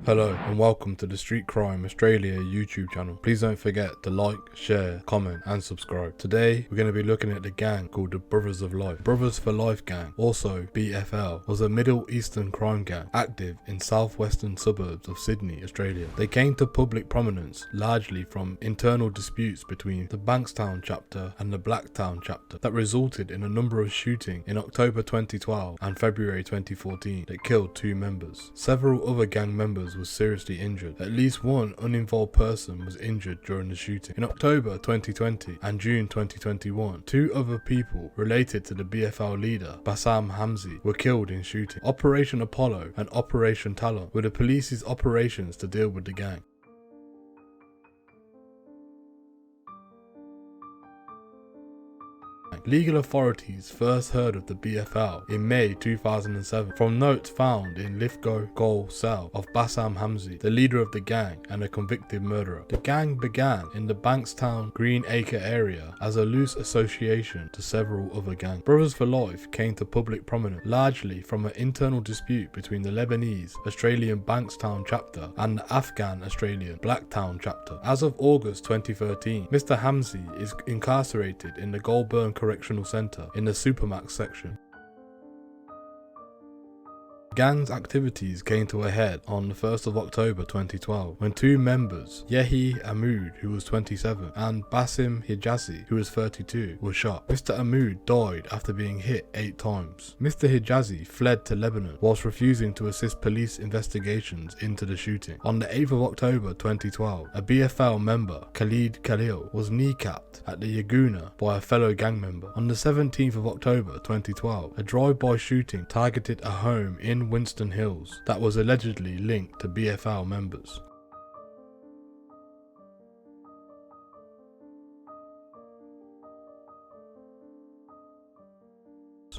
Hello and welcome to the Street Crime Australia YouTube channel. Please don't forget to like, share, comment and subscribe. Today we're going to be looking at the gang called the Brothers of Life. Brothers for Life gang, also BFL, was a Middle Eastern crime gang active in southwestern suburbs of Sydney, Australia. They came to public prominence largely from internal disputes between the Bankstown chapter and the Blacktown chapter that resulted in a number of shootings in October 2012 and February 2014 that killed 2 members. Several other gang members was seriously injured. At least one uninvolved person was injured during the shooting. In October 2020 and June 2021, 2 other people related to the BFL leader, Bassam Hamzi, were killed in shooting. Operation Apollo and Operation Talon were the police's operations to deal with the gang. Legal authorities first heard of the BFL in May 2007 from notes found in Lithgow Gaol cell of Bassam Hamzi, the leader of the gang and a convicted murderer. The gang began in the Bankstown Greenacre area as a loose association to several other gangs. Brothers for Life came to public prominence largely from an internal dispute between the Lebanese Australian Bankstown chapter and the Afghan Australian Blacktown chapter. As of August 2013, Mr. Hamzi is incarcerated in the Goulburn Correctional Centre in the Supermax section. Gang's activities came to a head on the 1st of October 2012 when 2 members, Yehi Ahmood, who was 27, and Basim Hijazi, who was 32, were shot. Mr. Ahmood died after being hit 8 times. Mr. Hijazi fled to Lebanon whilst refusing to assist police investigations into the shooting. On the 8th of October 2012, a BFL member, Khalid Khalil, was kneecapped at the Yaguna by a fellow gang member. On the 17th of October 2012, a drive-by shooting targeted a home in Winston Hills that was allegedly linked to BFL members.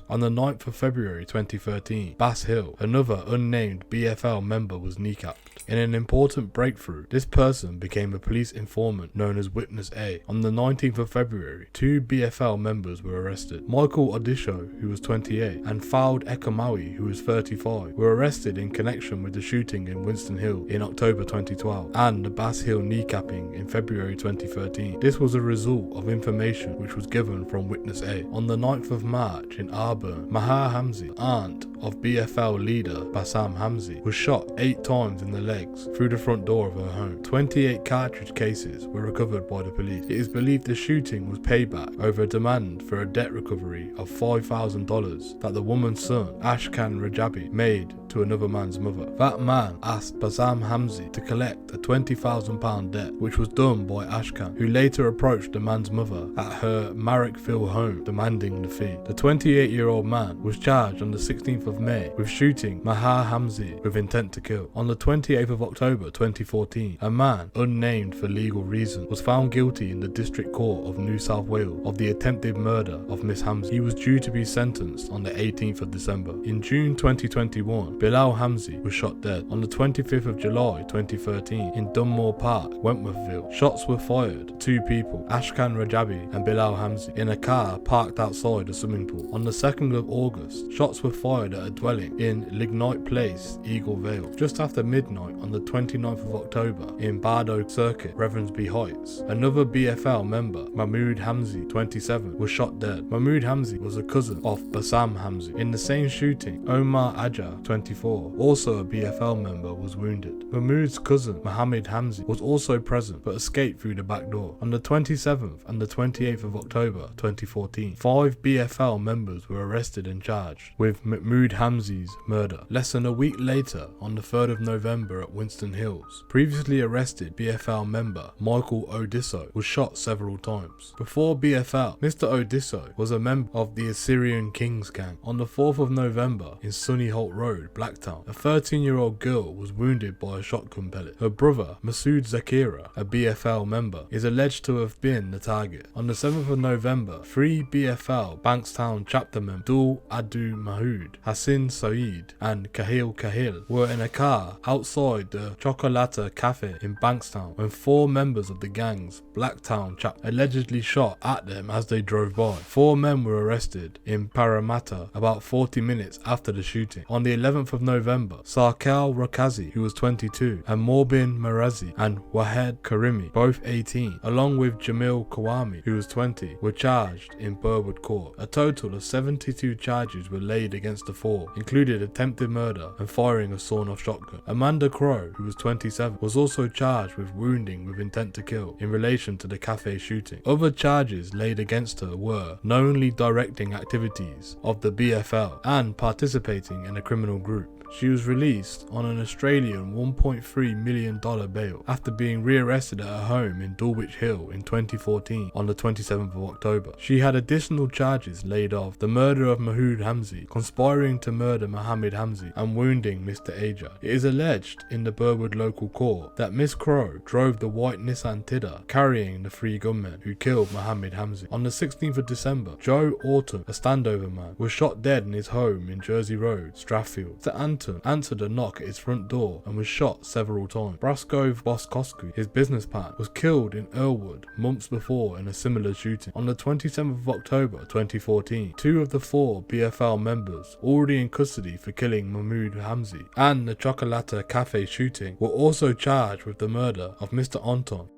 On the 9th of February 2013, Bass Hill, another unnamed BFL member, was kneecapped. In an important breakthrough, this person became a police informant known as Witness A. On the 19th of February, 2 BFL members were arrested. Michael Odisho, who was 28, and Fouad Ekamawi, who was 35, were arrested in connection with the shooting in Winston Hill in October 2012 and the Bass Hill kneecapping in February 2013. This was a result of information which was given from Witness A. On the 9th of March in Arburn, Maha Hamzi, aunt of BFL leader Bassam Hamzi, was shot 8 times in the legs through the front door of her home. 28 cartridge cases were recovered by the police. It is believed the shooting was payback over a demand for a debt recovery of $5,000 that the woman's son, Ashkan Rajabi, made to another man's mother. That man asked Bassam Hamzi to collect a £20,000 debt, which was done by Ashkan, who later approached the man's mother at her Marrickville home demanding the fee. The 28-year-old man was charged on the 16th of May with shooting Maha Hamzi with intent to kill. On the 28th of October 2014, a man, unnamed for legal reasons, was found guilty in the District Court of New South Wales of the attempted murder of Miss Hamzi. He was due to be sentenced on the 18th of December. In June 2021, Bilal Hamzi was shot dead. On the 25th of July 2013, in Dunmore Park, Wentworthville, shots were fired at 2 people, Ashkan Rajabi and Bilal Hamzi, in a car parked outside a swimming pool. On the 2nd of August, shots were fired at a dwelling in Lignite Place, Eagle Vale. Just after midnight on the 29th of October in Bardo Circuit, Revensby Heights, another BFL member, Mahmood Hamzi, 27, was shot dead. Mahmood Hamzi was a cousin of Bassam Hamzi. In the same shooting, Omar Ajar, 24, also a BFL member, was wounded. Mahmood's cousin, Mohammed Hamzi, was also present but escaped through the back door. On the 27th and the 28th of October 2014, 5 BFL members were arrested and charged with Mahmood Hamzi's murder. Less than a week later, on the 3rd of November at Winston Hills, previously arrested BFL member Michael Odisso was shot several times. Before BFL, Mr. Odisso was a member of the Assyrian Kings gang. On the 4th of November in Sunnyholt Road, Blacktown, a 13-year-old girl was wounded by a shotgun pellet. Her brother, Masood Zakira, a BFL member, is alleged to have been the target. On the 7th of November, 3 BFL Bankstown chapter members, Abdul Adu Mahood, Hassan Saeed and Kahil Kahil, were in a car outside outside the Chocolata Cafe in Bankstown when 4 members of the gang's Blacktown chapter allegedly shot at them as they drove by. 4 men were arrested in Parramatta about 40 minutes after the shooting. On the 11th of November, Sarkar Rakazi, who was 22, and Morbin Marazi and Wahed Karimi, both 18, along with Jamil Kawami, who was 20, were charged in Burwood Court. A total of 72 charges were laid against the 4, including attempted murder and firing a sawn-off shotgun. Amanda Crow, who was 27, was also charged with wounding with intent to kill in relation to the cafe shooting. Other charges laid against her were knowingly directing activities of the BFL and participating in a criminal group. She was released on an Australian $1.3 million bail after being rearrested at her home in Dulwich Hill in 2014 on the 27th of October. She had additional charges laid of the murder of Mahood Hamzi, conspiring to murder Mohammed Hamzi, and wounding Mr. Ajad. It is alleged in the Burwood local court that Miss Crow drove the white Nissan Tidder carrying the 3 gunmen who killed Mohammed Hamzi. On the 16th of December, Joe Autumn, a standover man, was shot dead in his home in Jersey Road, Strathfield. Sir Anton answered a knock at his front door and was shot several times. Brascove Boskosky, his business partner, was killed in Earlwood months before in a similar shooting. On the 27th of October 2014, 2 of the 4 BFL members already in custody for killing Mahmoud Hamzi and the Chocolata Cafe shooting were also charged with the murder of Mr. Anton.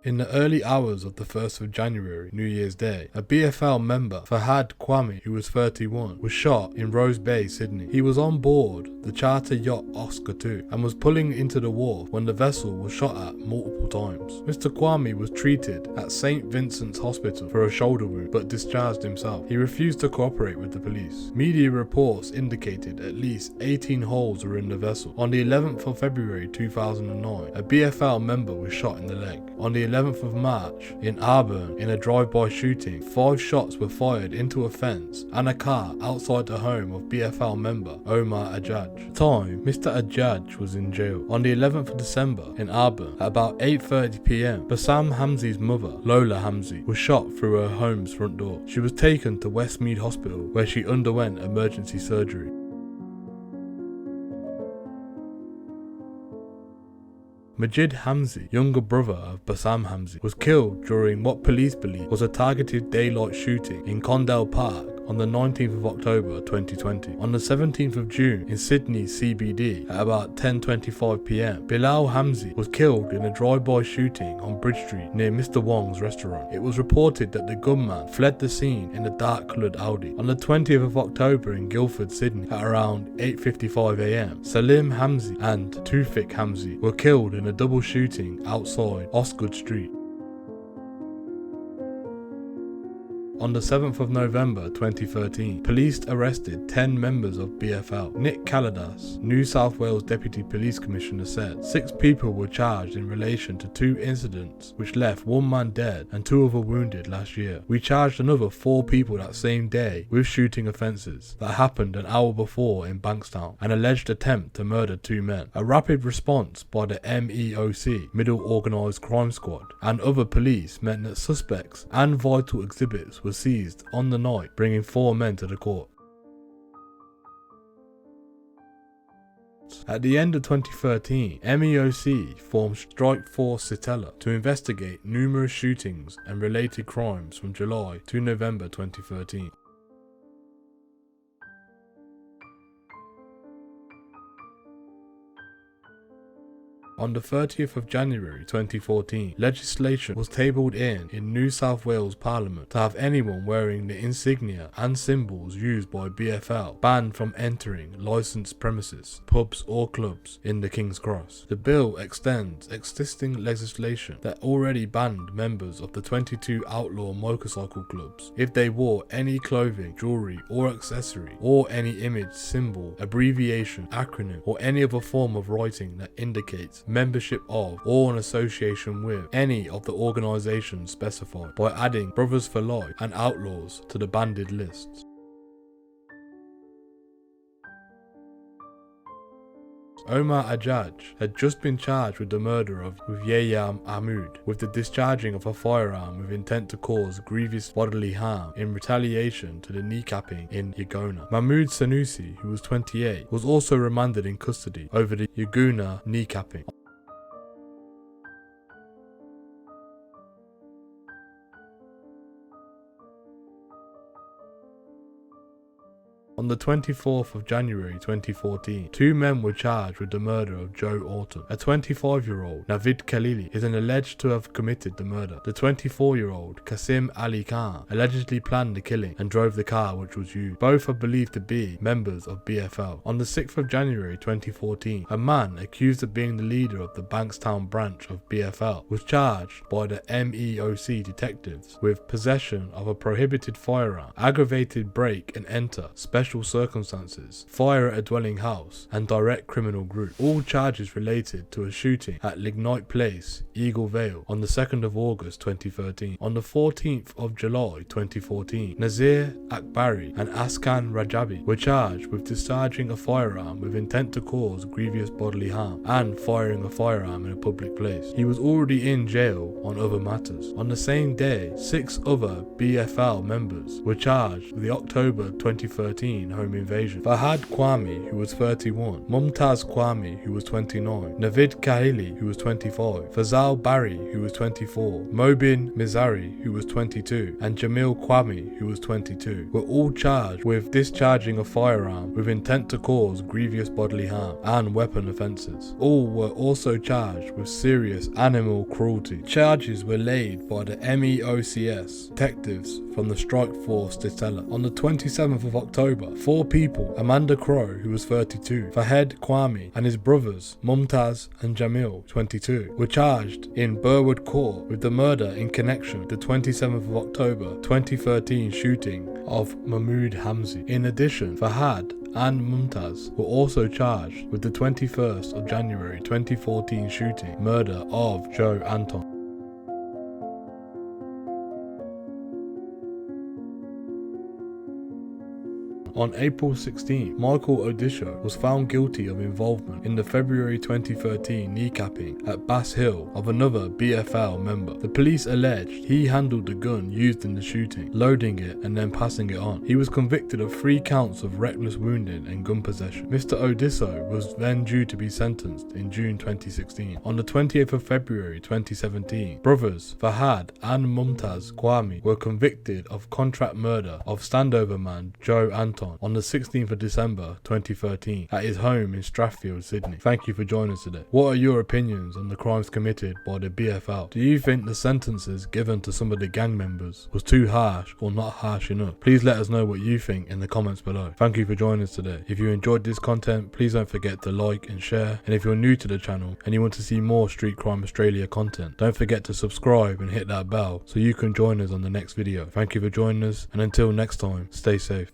In the early hours of the 1st of January, New Year's Day, a BFL member, Fahad Kwame, who was 31, was shot in Rose Bay, Sydney. He was on board the charter yacht Oscar II and was pulling into the wharf when the vessel was shot at multiple times. Mr. Kwame was treated at St. Vincent's Hospital for a shoulder wound but discharged himself. He refused to cooperate with the police. Media reports indicated at least 18 holes were in the vessel. On the 11th of February 2009, a BFL member was shot in the leg. On the 11th of March, in Arburn, in a drive-by shooting, 5 shots were fired into a fence and a car outside the home of BFL member Omar Ajaj. At the time, Mr. Ajaj was in jail. On the 11th of December, in Arburn, at about 8:30 p.m, Bassam Hamzi's mother, Lola Hamzi, was shot through her home's front door. She was taken to Westmead Hospital where she underwent emergency surgery. Majid Hamzi, younger brother of Bassam Hamzi, was killed during what police believe was a targeted daylight shooting in Condell Park on the 19th of October 2020. On the 17th of June in Sydney CBD at about 10:25 p.m, Bilal Hamzi was killed in a drive-by shooting on Bridge Street near Mr. Wong's restaurant. It was reported that the gunman fled the scene in a dark-coloured Audi. On the 20th of October in Guildford, Sydney at around 8:55 a.m, Salim Hamzi and Tufik Hamzi were killed in a double shooting outside Osgood Street. On the 7th of November 2013, police arrested 10 members of BFL. Nick Caladas, New South Wales Deputy Police Commissioner, said 6 people were charged in relation to 2 incidents which left 1 man dead and 2 other wounded last year. We charged another 4 people that same day with shooting offences that happened an hour before in Bankstown, an alleged attempt to murder 2 men. A rapid response by the MEOC, Middle Organised Crime Squad, and other police meant that suspects and vital exhibits were seized on the night, bringing 4 men to the court. At the end of 2013, MEOC formed Strike Force Citella to investigate numerous shootings and related crimes from July to November 2013. On the 30th of January 2014, legislation was tabled in New South Wales Parliament to have anyone wearing the insignia and symbols used by BFL banned from entering licensed premises, pubs or clubs in the King's Cross. The bill extends existing legislation that already banned members of the 22 outlaw motorcycle clubs if they wore any clothing, jewellery or accessory or any image, symbol, abbreviation, acronym or any other form of writing that indicates membership of or an association with any of the organisations specified, by adding Brothers for Life and Outlaws to the banded lists. Omar Ajaj had just been charged with the murder of Yayam Ahmud with the discharging of a firearm with intent to cause grievous bodily harm in retaliation to the kneecapping in Yagona. Mahmoud Sanusi, who was 28, was also remanded in custody over the Yagona kneecapping. On the 24th of January 2014, two men were charged with the murder of Joe Orton. A 25-year-old, Navid Khalili, is alleged to have committed the murder. The 24-year-old, Qasim Ali Khan, allegedly planned the killing and drove the car which was used. Both are believed to be members of BFL. On the 6th of January 2014, a man accused of being the leader of the Bankstown branch of BFL was charged by the MEOC detectives with possession of a prohibited firearm, aggravated break and enter, special circumstances, fire at a dwelling house, and direct criminal group. All charges related to a shooting at Lignite Place, Eagle Vale, on the 2nd of August 2013. On the 14th of July 2014, Nazir Akbari and Askan Rajabi were charged with discharging a firearm with intent to cause grievous bodily harm and firing a firearm in a public place. He was already in jail on other matters. On the same day, 6 other BFL members were charged with the October 2013 home invasion. Fahad Kwame, who was 31, Mumtaz Kwame, who was 29, Navid Kahili, who was 25, Fazal Barry, who was 24, Mobin Mizari, who was 22, and Jamil Kwame, who was 22, were all charged with discharging a firearm with intent to cause grievous bodily harm and weapon offences. All were also charged with serious animal cruelty. Charges were laid by the MEOCS detectives from the Strike Force Detella. On the 27th of October, 4 people, Amanda Crow, who was 32, Fahed Kwame, and his brothers, Mumtaz and Jamil, 22, were charged in Burwood Court with the murder in connection with the 27th of October 2013 shooting of Mahmoud Hamzi. In addition, Fahad and Mumtaz were also charged with the 21st of January 2014 shooting, murder of Joe Anton. On April 16, Michael Odisho was found guilty of involvement in the February 2013 kneecapping at Bass Hill of another BFL member. The police alleged he handled the gun used in the shooting, loading it and then passing it on. He was convicted of 3 counts of reckless wounding and gun possession. Mr. Odiso was then due to be sentenced in June 2016. On the 28th of February 2017, brothers Fahad and Mumtaz Kwame were convicted of contract murder of standover man Joe Anton on the 16th of December 2013 at his home in Strathfield, Sydney. Thank you for joining us today. What are your opinions on the crimes committed by the BFL? Do you think the sentences given to some of the gang members was too harsh or not harsh enough? Please let us know what you think in the comments below. Thank you for joining us today. If you enjoyed this content, please don't forget to like and share. And if you're new to the channel and you want to see more Street Crime Australia content, don't forget to subscribe and hit that bell so you can join us on the next video. Thank you for joining us, and until next time, stay safe.